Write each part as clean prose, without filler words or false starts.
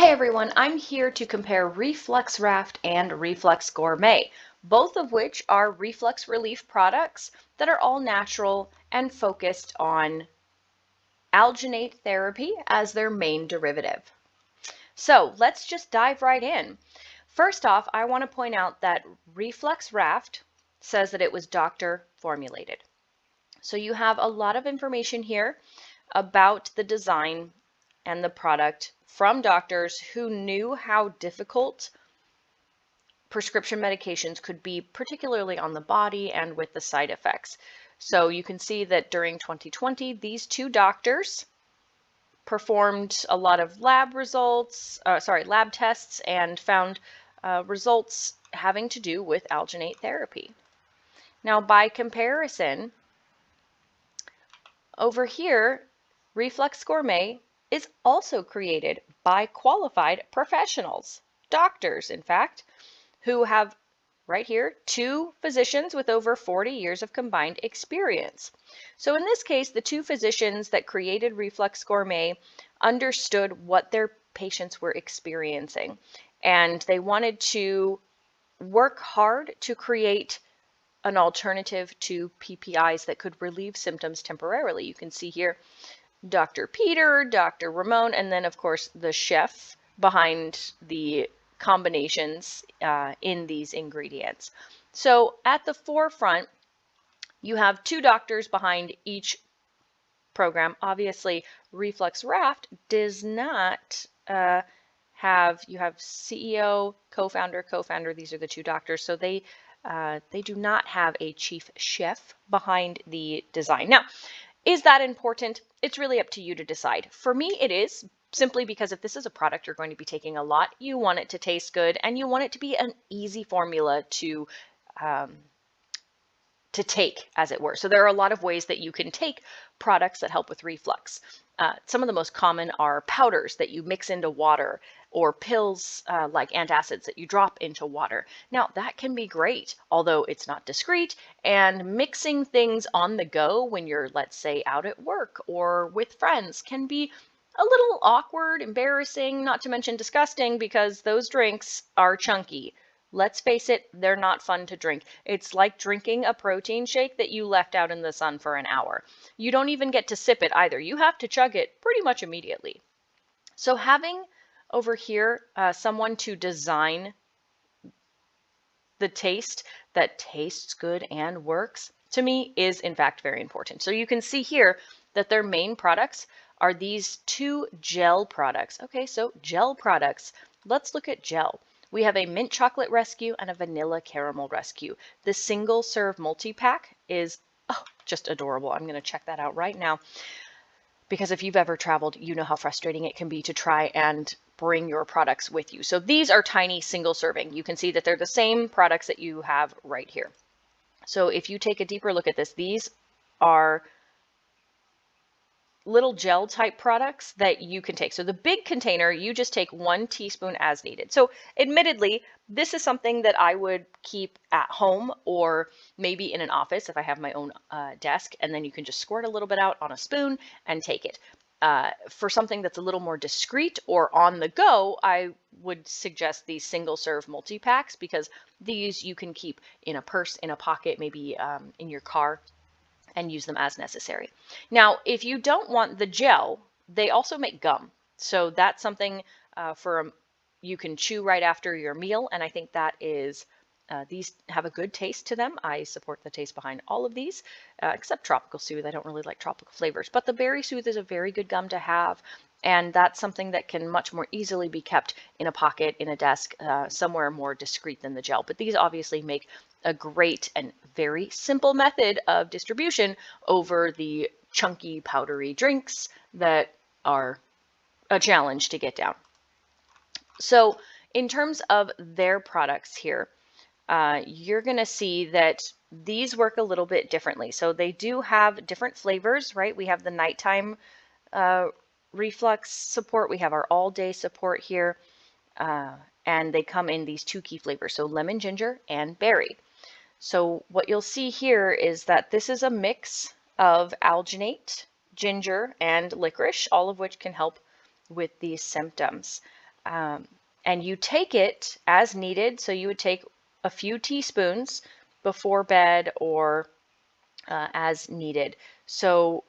everyone, I'm here to compare Reflux Raft and Reflux Gourmet, both of which are reflux relief products that are all natural and focused on alginate therapy as their main derivative. So let's just dive right in. First off, I want to point out that Reflux Raft says that it was doctor formulated. So you have a lot of information here about the design and the product from doctors who knew how difficult prescription medications could be, particularly on the body and with the side effects. So you can see that during 2020, these two doctors performed a lot of lab tests and found results having to do with alginate therapy. Now, by comparison, over here, Reflux Gourmet is also created by qualified professionals, doctors, in fact, who have right here 2 physicians with over 40 years of combined experience. So in this case, the 2 physicians that created Reflux Gourmet understood what their patients were experiencing, and they wanted to work hard to create an alternative to PPIs that could relieve symptoms temporarily. You can see here Dr. Peter, Dr. Ramon, and then of course the chef behind the combinations in these ingredients. So at the forefront, you have 2 doctors behind each program. Obviously, Reflux Raft does not you have CEO, co-founder. These are the 2 doctors. So they do not have a chief chef behind the design. Now, is that important? It's really up to you to decide. For me, it is, simply because if this is a product you're going to be taking a lot, you want it to taste good and you want it to be an easy formula to take, as it were. So there are a lot of ways that you can take products that help with reflux. Some of the most common are powders that you mix into water, or pills like antacids that you drop into water. Now that can be great, although it's not discreet, and mixing things on the go when you're, let's say, out at work or with friends can be a little awkward, embarrassing, not to mention disgusting, because those drinks are chunky. Let's face it, they're not fun to drink. It's like drinking a protein shake that you left out in the sun for an hour. You don't even get to sip it either. You have to chug it pretty much immediately. So having over here someone to design the taste that tastes good and works, to me, is in fact very important. So you can see here that their main products are these 2 gel products. Okay, so gel products. Let's look at gel. We have a mint chocolate rescue and a vanilla caramel rescue. The single serve multi-pack is just adorable. I'm going to check that out right now, because if you've ever traveled, you know how frustrating it can be to try and bring your products with you. So these are tiny single serving. You can see that they're the same products that you have right here. So if you take a deeper look at this, these are little gel type products that you can take. So the big container, you just take 1 teaspoon as needed. So admittedly, this is something that I would keep at home or maybe in an office if I have my own desk, and then you can just squirt a little bit out on a spoon and take it. For something that's a little more discreet or on the go, I would suggest these single serve multi-packs, because these you can keep in a purse, in a pocket, maybe in your car, and use them as necessary. Now, if you don't want the gel, they also make gum. So that's something you can chew right after your meal, and I think that is these have a good taste to them. I support the taste behind all of these, except Tropical Soothe. I don't really like tropical flavors, but the Berry Soothe is a very good gum to have, and that's something that can much more easily be kept in a pocket, in a desk, somewhere more discreet than the gel. But these obviously make a great and very simple method of distribution over the chunky, powdery drinks that are a challenge to get down. So in terms of their products here, you're going to see that these work a little bit differently. So they do have different flavors, right? We have the nighttime reflux support. We have our all-day support here. And they come in these 2 key flavors, so lemon, ginger, and berry. So what you'll see here is that this is a mix of alginate, ginger, and licorice, all of which can help with these symptoms. and you take it as needed. So you would take a few teaspoons before bed or as needed. So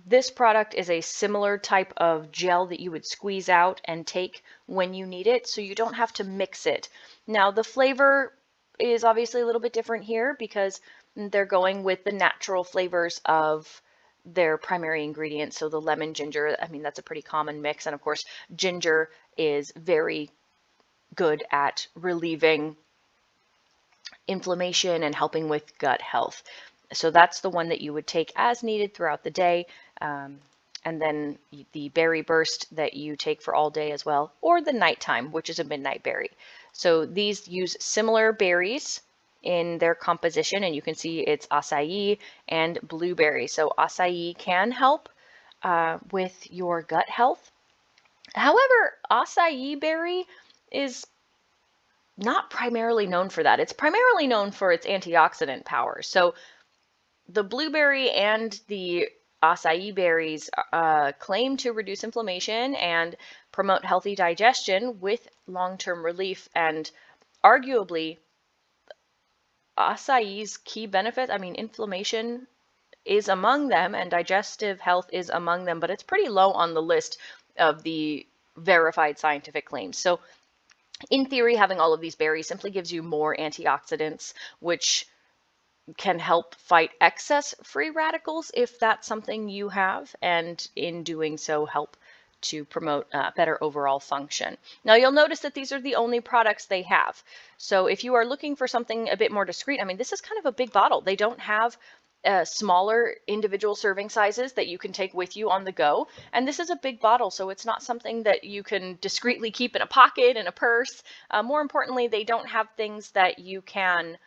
this product is a similar type of gel that you would squeeze out and take when you need it, so you don't have to mix it. Now, the flavor is obviously a little bit different here because they're going with the natural flavors of their primary ingredients. So the lemon, ginger, I mean, that's a pretty common mix. And of course, ginger is very good at relieving inflammation and helping with gut health. So that's the one that you would take as needed throughout the day. And then the berry burst that you take for all day as well, or the nighttime, which is a midnight berry. So these use similar berries in their composition, and you can see it's acai and blueberry. So acai can help with your gut health. However, acai berry is not primarily known for that. It's primarily known for its antioxidant powers. So the blueberry and the acai berries claim to reduce inflammation and promote healthy digestion with long-term relief. And arguably, acai's key benefits, I mean, inflammation is among them and digestive health is among them, but it's pretty low on the list of the verified scientific claims. So in theory, having all of these berries simply gives you more antioxidants, which can help fight excess free radicals if that's something you have, and in doing so help to promote better overall function. Now you'll notice that these are the only products they have. So if you are looking for something a bit more discreet, I mean, this is kind of a big bottle. They don't have smaller individual serving sizes that you can take with you on the go. And this is a big bottle, so it's not something that you can discreetly keep in a pocket, in a purse. More importantly, they don't have things that you can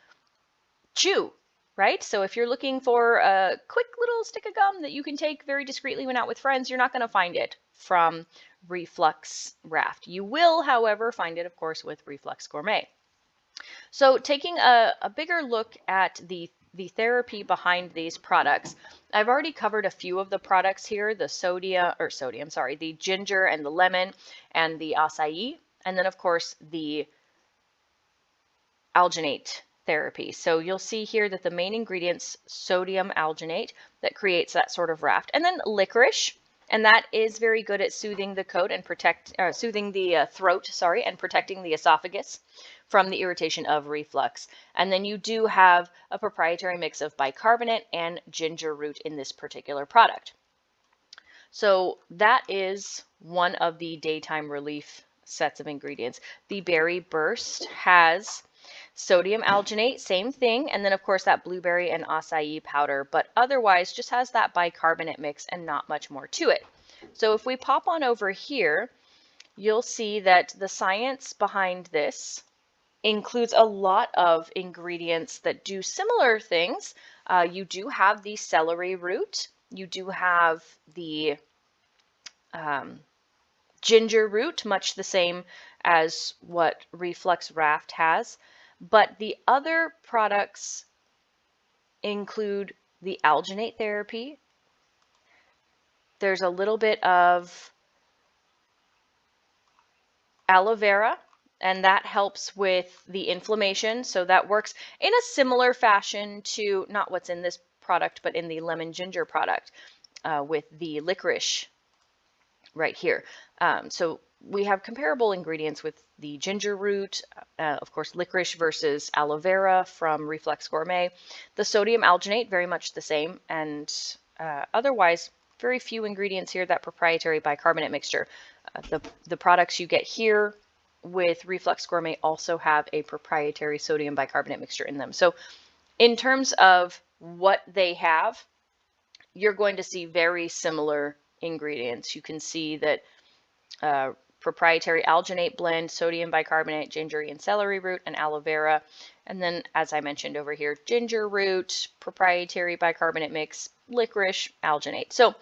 chew, right? So if you're looking for a quick little stick of gum that you can take very discreetly when out with friends, you're not going to find it from Reflux Raft. You will, however, find it, of course, with Reflux Gourmet. So taking a bigger look at the therapy behind these products, I've already covered a few of the products here, the the ginger and the lemon and the acai, and then of course the alginate therapy. So you'll see here that the main ingredients, sodium alginate, that creates that sort of raft, and then licorice, and that is very good at soothing the throat and protecting the esophagus from the irritation of reflux. And then you do have a proprietary mix of bicarbonate and ginger root in this particular product. So that is one of the daytime relief sets of ingredients. The berry burst has sodium alginate, same thing, and then of course that blueberry and acai powder, but otherwise just has that bicarbonate mix and not much more to it. So if we pop on over here, you'll see that the science behind this includes a lot of ingredients that do similar things. You do have the celery root, you do have the ginger root, much the same as what Reflux Raft has, but the other products include the alginate therapy. There's a little bit of aloe vera, and that helps with the inflammation. So that works in a similar fashion to not what's in this product, but in the lemon ginger product with the licorice right here. So we have comparable ingredients with the ginger root, of course, licorice versus aloe vera from Reflux Gourmet. The sodium alginate, very much the same, and otherwise, very few ingredients here, that proprietary bicarbonate mixture. The products you get here with Reflux Gourmet also have a proprietary sodium bicarbonate mixture in them. So in terms of what they have, you're going to see very similar ingredients. You can see that proprietary alginate blend, sodium bicarbonate, ginger and celery root, and aloe vera. And then, as I mentioned over here, ginger root, proprietary bicarbonate mix, licorice, alginate. So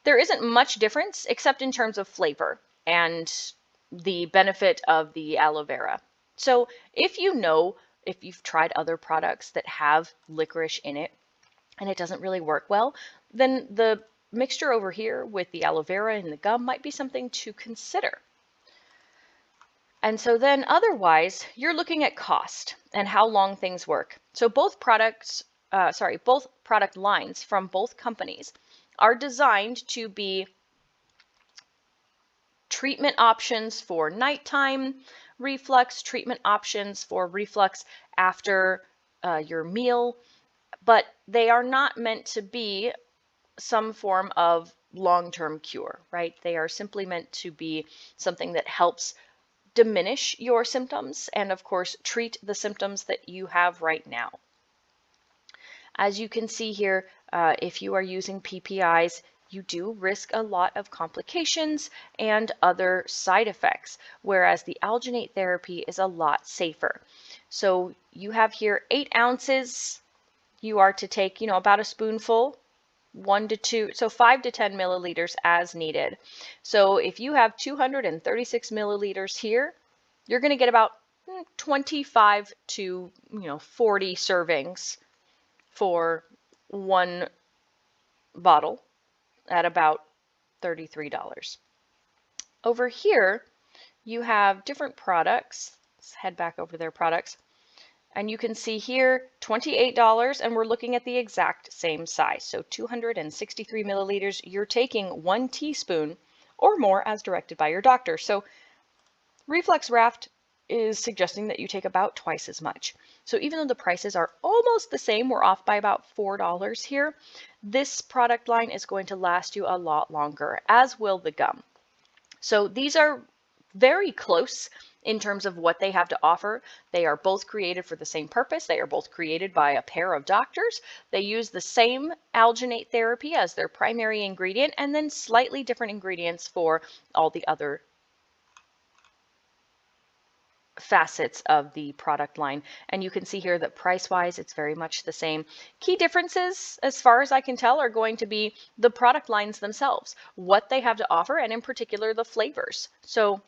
there isn't much difference except in terms of flavor and the benefit of the aloe vera. So if you've tried other products that have licorice in it and it doesn't really work well, then the mixture over here with the aloe vera and the gum might be something to consider. And so then otherwise, you're looking at cost and how long things work. So both both product lines from both companies are designed to be treatment options for nighttime reflux, treatment options for reflux after your meal, but they are not meant to be some form of long-term cure, right? They are simply meant to be something that helps diminish your symptoms and, of course, treat the symptoms that you have right now. As you can see here, if you are using PPIs, you do risk a lot of complications and other side effects, whereas the alginate therapy is a lot safer. So you have here 8 ounces. You are to take, about a spoonful, 1 to 2, so 5 to 10 milliliters as needed. So if you have 236 milliliters here, you're going to get about 25 to 40 servings for one bottle at about $33. Over here, you have different products. Let's head back over to their products. And you can see here, $28, and we're looking at the exact same size. So 263 milliliters, you're taking 1 teaspoon or more as directed by your doctor. So Reflux Raft is suggesting that you take about twice as much. So even though the prices are almost the same, we're off by about $4 here, this product line is going to last you a lot longer, as will the gum. So these are very close in terms of what they have to offer. They are both created for the same purpose. They are both created by a pair of doctors. They use the same alginate therapy as their primary ingredient, and then slightly different ingredients for all the other facets of the product line. And you can see here that price-wise, it's very much the same. Key differences, as far as I can tell, are going to be the product lines themselves, what they have to offer, and in particular, the flavors. So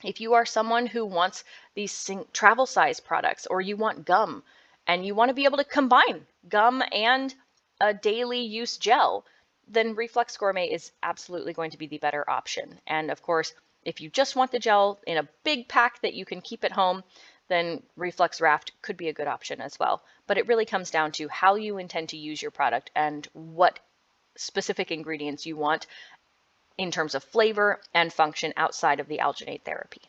if you are someone who wants these travel size products, or you want gum, and you want to be able to combine gum and a daily use gel, then Reflux Gourmet is absolutely going to be the better option. And of course, if you just want the gel in a big pack that you can keep at home, then Reflux Raft could be a good option as well. But it really comes down to how you intend to use your product and what specific ingredients you want in terms of flavor and function outside of the alginate therapy.